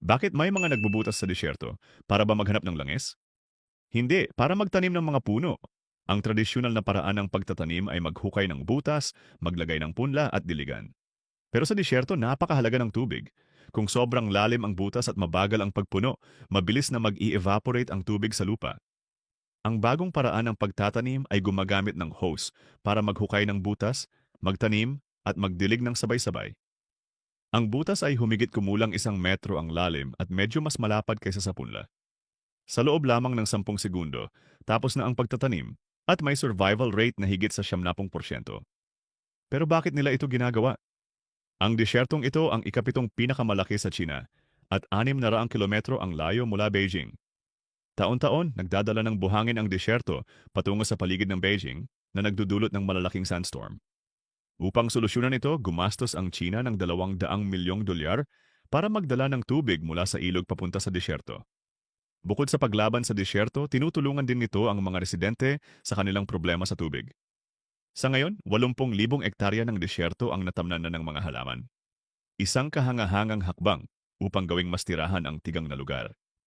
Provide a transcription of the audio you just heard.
Bakit may mga nagbubutas sa disyerto? Para ba maghanap ng langis? Hindi, para magtanim ng mga puno. Ang tradisyonal na paraan ng pagtatanim ay maghukay ng butas, maglagay ng punla at diligan. Pero sa disyerto, napakahalaga ng tubig. Kung sobrang lalim ang butas at mabagal ang pagpuno, mabilis na mag-i-evaporate ang tubig sa lupa. Ang bagong paraan ng pagtatanim ay gumagamit ng hose para maghukay ng butas, magtanim, at magdilig ng sabay-sabay. Ang butas ay humigit kumulang 1 metro ang lalim at medyo mas malapad kaysa sa punla. Sa loob lamang ng 10 segundo, tapos na ang pagtatanim at may survival rate na higit sa 70%. Pero bakit nila ito ginagawa? Ang disyertong ito ang ikapitong pinakamalaki sa China at 600 kilometro ang layo mula Beijing. Taon-taon, nagdadala ng buhangin ang disyerto patungo sa paligid ng Beijing na nagdudulot ng malalaking sandstorm. Upang solusyonan ito, gumastos ang China ng $200 milyong para magdala ng tubig mula sa ilog papunta sa disyerto. Bukod sa paglaban sa disyerto, tinutulungan din nito ang mga residente sa kanilang problema sa tubig. Sa ngayon, 80,000 ektarya ng disyerto ang natamnan na ng mga halaman. Isang kahangahangang hakbang upang gawing mas tirahan ang tigang na lugar.